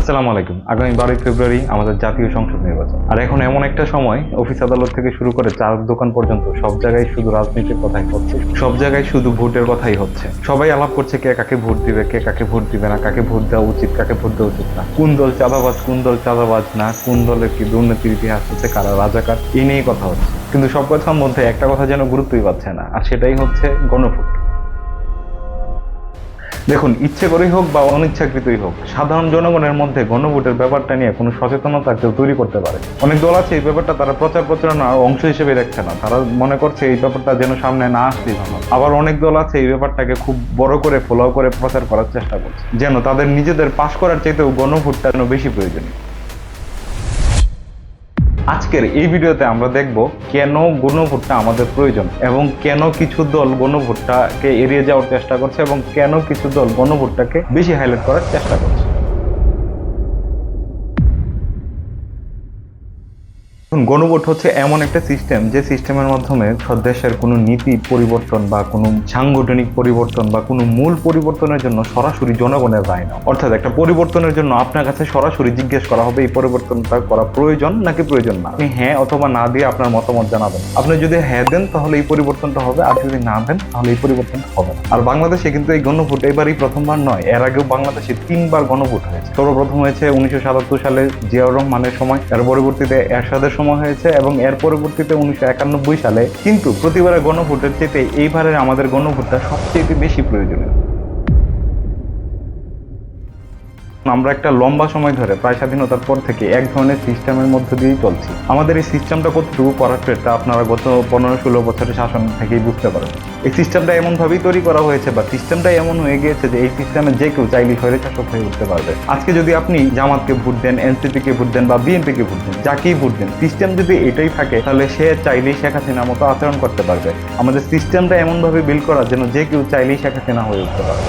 আসসালামু আলাইকুম। আগামী 12ই ফেব্রুয়ারি আমাদের জাতীয় সংসদ নির্বাচন। আর এখন এমন একটা সময়, অফিস আদালত থেকে শুরু করে চার দোকান পর্যন্ত সব জায়গায় শুধু রাজনীতির কথাই হচ্ছে, সব জায়গায় শুধু ভোটের কথাই হচ্ছে। সবাই আলাপ করছে কে কাকে ভোট দিবে, কে কাকে ভোট দিবে না, কাকে ভোট দেওয়া উচিত, কাকে ভোট দেওয়া উচিত না, কোন দল চাঁদাবাজ, কোন দল চাঁদাবাজ না, কোন দলের কি দুর্নীতির ইতিহাস আছে, কারা রাজাকার, এই নিয়েই কথা হচ্ছে। কিন্তু সব কথার মধ্যে একটা কথা যেন গুরুত্বই পাচ্ছে না, আর সেটাই হচ্ছে গণভোট। দেখুন, ইচ্ছে করেই হোক বা অনিচ্ছাকৃতই হোক, সাধারণ জনগণের মধ্যে গণভোটের ব্যাপারটা নিয়ে কোনো সচেতনতা কেউ তৈরি করতে পারে। অনেক দল আছে এই ব্যাপারটা তারা প্রচার প্রচারণার অংশ হিসেবে দেখছে না, তারা মনে করছে এই ব্যাপারটা যেন সামনে না আসলেই ভালো। আবার অনেক দল আছে এই ব্যাপারটাকে খুব বড় করে ফলো করে প্রচার করার চেষ্টা করছে, যেন তাদের নিজেদের পাশ করার চাইতেও গণভোটটা যেন বেশি প্রয়োজনীয়। আজকের এই ভিডিওতে আমরা দেখব কেন গণভোটটা আমাদের প্রয়োজন এবং কেন কিছু দল গণভোটটাকে এড়িয়ে যাওয়ার চেষ্টা করছে এবং কেন কিছু দল গণভোটটাকে বেশি হাইলাইট করার চেষ্টা করছে। গণভোট হচ্ছে এমন একটা সিস্টেম, যে সিস্টেমের মাধ্যমে দেশের কোনো নীতি পরিবর্তন বা কোনো সাংগঠনিক পরিবর্তন বা কোনো মূল পরিবর্তনের জন্য সরাসরি জনগণের রায় না, অর্থাৎ একটা পরিবর্তনের জন্য আপনার কাছে সরাসরি জিজ্ঞেস করা হবে এই পরিবর্তনটা করা প্রয়োজন নাকি প্রয়োজন না। আপনি হ্যাঁ অথবা না দিয়ে আপনার মতামত জানাবেন। আপনি যদি হ্যাঁ দেন তাহলে এই পরিবর্তনটা হবে, আর যদি না দেন তাহলে এই পরিবর্তনটা হবে না। আর বাংলাদেশে কিন্তু এই গণভোট এবারই প্রথমবার নয়, এর আগেও বাংলাদেশে 3বার গণভোট হয়েছে। সর্বপ্রথম হয়েছে 1977 সালে জিয়াউর রহমানের সময়, এর পরবর্তীতে এরশাদের সময় হয়েছে এবং এর পরবর্তীতে 1991 সালে। কিন্তু প্রতিবারের গণভোটের চেয়ে এইবারের আমাদের গণভোটটা সবচেয়ে বেশি প্রয়োজনীয়। আমরা একটা লম্বা সময় ধরে, প্রায় স্বাধীনতার পর থেকে এক ধরনের সিস্টেমের মধ্য দিয়েই চলছি। আমাদের এই সিস্টেমটা কতটুকু করাপ্টেড তা আপনারা গত 15-16 বছরের শাসন থেকেই বুঝতে পারেন। এই সিস্টেমটা এমন ভাবেই তৈরি করা হয়েছে বা সিস্টেমটা এমন হয়ে গিয়েছে যে এই সিস্টেমে যে কেউ চাইলেই স্বৈরশাসক হয়ে উঠতে পারবে। আজকে যদি আপনি জামাতকে ভোট দেন, এনসিপি কে ভোট দেন বা বিএনপি কে ভোট দেন, যাকেই ভোট দেন, সিস্টেম যদি এটাই থাকে তাহলে সে চাইলেই শেখ হাসিনার মতো আচরণ করতে পারবে। আমাদের সিস্টেমটা এমন ভাবে বিল্ড করা যেন যে কেউ চাইলেই শেখ হাসিনা হয়ে উঠতে পারবে।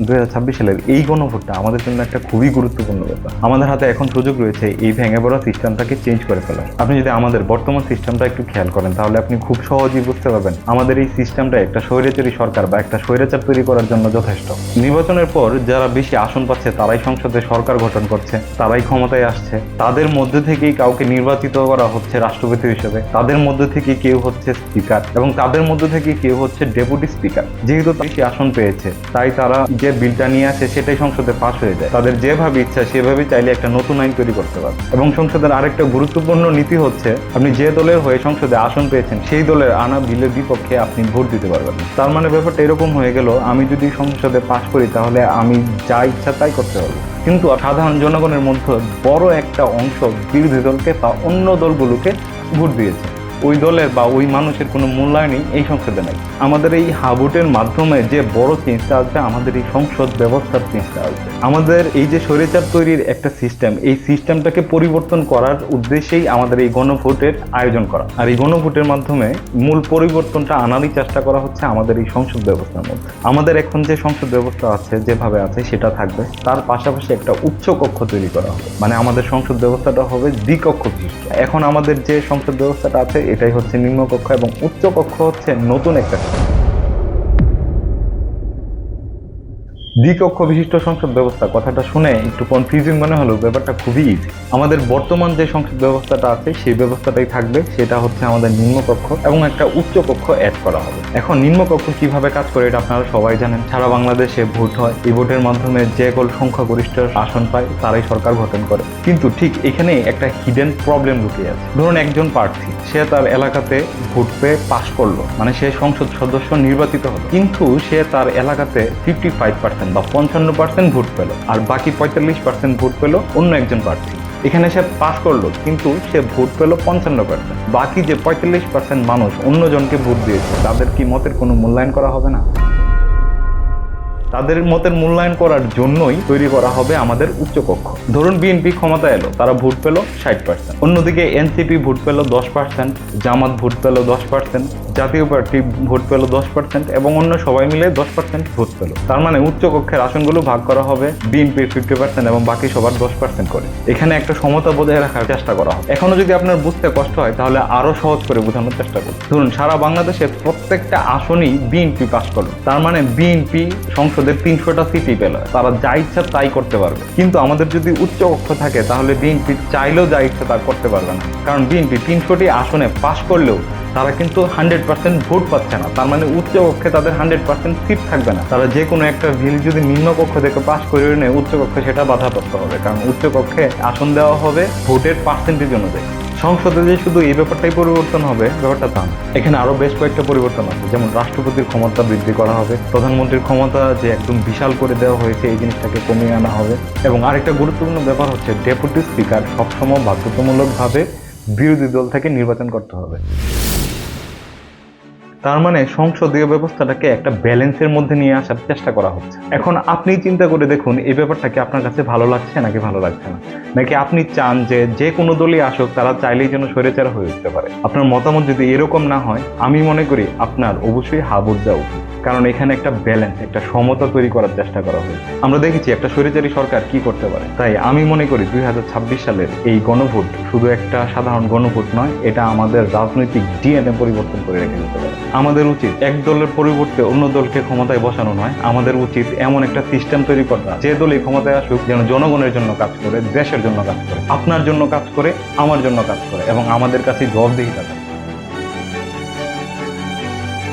2026 সালের এই গণভোটটা আমাদের জন্য একটা খুবই গুরুত্বপূর্ণ ব্যাপার। আমাদের হাতে এখন সুযোগ রয়েছে এই ভেঙে পড়া সিস্টেমটাকে চেঞ্জ করে ফেলার। আপনি যদি আমাদের বর্তমান সিস্টেমটা একটু খেয়াল করেন তাহলে আপনি খুব সহজেই বুঝতে পারবেন আমাদের এই সিস্টেমটা একটা স্বৈরাচারী সরকার বা একটা স্বৈরাচার তৈরি করার জন্য যথেষ্ট। নির্বাচনের পর যারা বেশি আসন পাচ্ছে তারাই সংসদে সরকার গঠন করছে, তারাই ক্ষমতায় আসছে, তাদের মধ্যে থেকেই কাউকে নির্বাচিত করা হচ্ছে রাষ্ট্রপতি হিসেবে, তাদের মধ্যে থেকে কেউ হচ্ছে স্পিকার এবং তাদের মধ্যে থেকে কেউ হচ্ছে ডেপুটি স্পিকার। যেহেতু বেশি আসন পেয়েছে তাই তারা যে বিলটা নিয়ে আসে সেটাই সংসদে পাস হয়ে যায়। তাদের যেভাবে ইচ্ছা সেভাবে চাইলে একটা নতুন আইন তৈরি করতে পারে। এবং সংসদের আরেকটা গুরুত্বপূর্ণ নীতি হচ্ছে আপনি যে দলের হয়ে সংসদে আসন পেয়েছেন সেই দলের আনা বিলের বিপক্ষে আপনি ভোট দিতে পারবেন। তার মানে ব্যাপারটা এরকম হয়ে গেল, আমি যদি সংসদে পাস করি তাহলে আমি যা ইচ্ছা তাই করতে পারবো। কিন্তু সাধারণ জনগণের মধ্যে বড় একটা অংশ বিরোধী দলকে বা অন্য দলগুলোকে ভোট দিয়েছে। ওই দলের বা ওই মানুষের কোনো মূল্যায়নই এই সংসদে নাই। আমাদের এই হাবুটের মাধ্যমে যে বড় চেঞ্জটা আসবে, আমাদের এই সংসদ ব্যবস্থার চেঞ্জটা আসবে। আমাদের এই যে স্বৈরাচার তৈরির একটা সিস্টেম, এই সিস্টেমটাকে পরিবর্তন করার উদ্দেশ্যেই আমাদের এই গণভোটের আয়োজন করা। আর এই গণভোটের মাধ্যমে মূল পরিবর্তনটা আনারই চেষ্টা করা হচ্ছে আমাদের এই সংসদ ব্যবস্থার মধ্যে। আমাদের এখন যে সংসদ ব্যবস্থা আছে যেভাবে আছে সেটা থাকবে, তার পাশাপাশি একটা উচ্চ কক্ষ তৈরি করা হবে। মানে আমাদের সংসদ ব্যবস্থাটা হবে দ্বিকক্ষ বিশিষ্ট। এখন আমাদের যে সংসদ ব্যবস্থাটা আছে এটাই হচ্ছে নিম্নকক্ষ এবং উচ্চ কক্ষ হচ্ছে নতুন একটা। দ্বিকক্ষ বিশিষ্ট সংসদ ব্যবস্থা কথাটা শুনে একটু কনফিউজিং মনে হলেও ব্যাপারটা খুবই ইজি। আমাদের বর্তমান যে সংসদ ব্যবস্থাটা আছে সেই ব্যবস্থাটাই থাকবে, সেটা হচ্ছে আমাদের নিম্নকক্ষ এবং একটা উচ্চ কক্ষ অ্যাড করা হবে। এখন নিম্নকক্ষ কিভাবে কাজ করে এটা আপনারা সবাই জানেন। সারা বাংলাদেশে ভোট হয়, এই ভোটের মাধ্যমে যে দল সংখ্যাগরিষ্ঠ আসন পায় তারাই সরকার গঠন করে। কিন্তু ঠিক এখানে একটা হিডেন প্রবলেম লুকিয়ে আছে। ধরুন একজন প্রার্থী, সে তার এলাকাতে ভোট পেয়ে পাশ করলো, মানে সে সংসদ সদস্য নির্বাচিত হলো, কিন্তু সে তার এলাকাতে 55% বা 55% ভোট পেল, আর বাকি 45% ভোট পেল অন্য একজন প্রার্থী। এখানে সে পাস করলো কিন্তু সে ভোট পেল 55%। বাকি যে 45% মানুষ অন্যজনকে ভোট দিয়েছে তাদের কি মতের কোনো মূল্যায়ন করা হবে না? তাদের মতের মূল্যায়ন করার জন্যই তৈরি করা হবে আমাদের উচ্চকক্ষ। ধরুন বিএনপি ক্ষমতা এলো, তারা ভোট পেল 60%, অন্যদিকে এনসিপি ভোট পেল 10%, জামাত ভোট পেল 10%, জাতীয় পার্টি ভোট পেল 10% এবং অন্য সবাই মিলে 10% ভোট পেল। তার মানে উচ্চকক্ষের আসনগুলো ভাগ করা হবে বিএনপির 50% এবং বাকি সবার 10% করে। এখানে একটা সমতা বজায় রাখার চেষ্টা করা হবে। এখনো যদি আপনার বুঝতে কষ্ট হয় তাহলে আরো সহজ করে বোঝানোর চেষ্টা করুন। ধরুন সারা বাংলাদেশে প্রত্যেকটা আসনই বিএনপি পাস করবে। তার মানে বিএনপি সংসদের 300টা সিটই পেল, তারা যা ইচ্ছা তাই করতে পারবে। কিন্তু আমাদের যদি উচ্চ কক্ষ থাকে তাহলে বিএনপি চাইলেও যা ইচ্ছা তা করতে পারবে না, কারণ বিএনপি 300টি আসনে পাস করলেও তারা কিন্তু 100% ভোট পাচ্ছে না। তার মানে উচ্চ কক্ষে তাদের 100% সিট থাকবে না। তারা যে কোনো একটা বিল যদি নিম্ন কক্ষ থেকে পাস করে নেয়, উচ্চ কক্ষে সেটা বাধাপ্রাপ্ত হবে, কারণ উচ্চ কক্ষে আসন দেওয়া হবে ভোটের পার্সেন্টেজ অনুযায়ী। সংসদে যে শুধু এই ব্যাপারটাই পরিবর্তন হবে ব্যাপারটা তা না, এখানে আরো বেশ কয়েকটা পরিবর্তন আছে। যেমন রাষ্ট্রপতির ক্ষমতা বৃদ্ধি করা হবে, প্রধানমন্ত্রীর ক্ষমতা যে একদম বিশাল করে দেওয়া হয়েছে এই জিনিসটাকে কমিয়ে আনা হবে, এবং আরেকটা গুরুত্বপূর্ণ ব্যাপার হচ্ছে ডেপুটি স্পিকার সবসময় বাধ্যতামূলকভাবে বিরোধী দল থেকে নির্বাচন করতে হবে। তার মানে সংসদীয় ব্যবস্থাটাকে একটা ব্যালেন্সের মধ্যে নিয়ে আসার চেষ্টা করা হচ্ছে। এখন আপনি চিন্তা করে দেখুন এই ব্যাপারটাকে আপনার কাছে ভালো লাগছে নাকি ভালো লাগছে না, নাকি আপনি চান যে যে কোনো দলই আসুক তারা চাইলেই যেন স্বৈরাচার হয়ে উঠতে পারে। আপনার মতামত যদি এরকম না হয়, আমি মনে করি আপনার অবশ্যই হা বুঝ দেওয়া উচিত, কারণ এখানে একটা ব্যালেন্স, একটা সমতা তৈরি করার চেষ্টা করা হয়েছে। আমরা দেখেছি একটা স্বৈরাচারী সরকার কি করতে পারে। তাই আমি মনে করি 2026 সালের এই গণভোট শুধু একটা সাধারণ গণভোট নয়, এটা আমাদের রাজনৈতিক ডিএনএ পরিবর্তন করে রেখে দিতে পারে। আমাদের উচিত এক দলের পরিবর্তে অন্য দলকে ক্ষমতায় বসানো নয়, আমাদের উচিত এমন একটা সিস্টেম তৈরি করা যে দলই ক্ষমতায় আসুক যেন জনগণের জন্য কাজ করে, দেশের জন্য কাজ করে, আপনার জন্য কাজ করে, আমার জন্য কাজ করে, এবং আমাদের কাছে জবাবদিহিতা থাকে।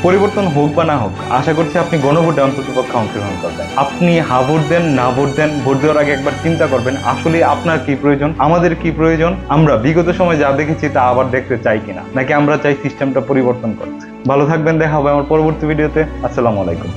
পরিবর্তন হোক বা না হোক, আশা করছি আপনি গণভোটে অন্তত পক্ষে অংশগ্রহণ করবেন। আপনি হা ভোট দেন না ভোট দেন, ভোট দেওয়ার আগে একবার চিন্তা করবেন আসলে আপনার কি প্রয়োজন, আমাদের কি প্রয়োজন, আমরা বিগত সময় যা দেখেছি তা আবার দেখতে চাই কিনা, নাকি আমরা চাই সিস্টেমটা পরিবর্তন করতে। ভালো থাকবেন, দেখা হবে আমার পরবর্তী ভিডিওতে। আসসালামু আলাইকুম।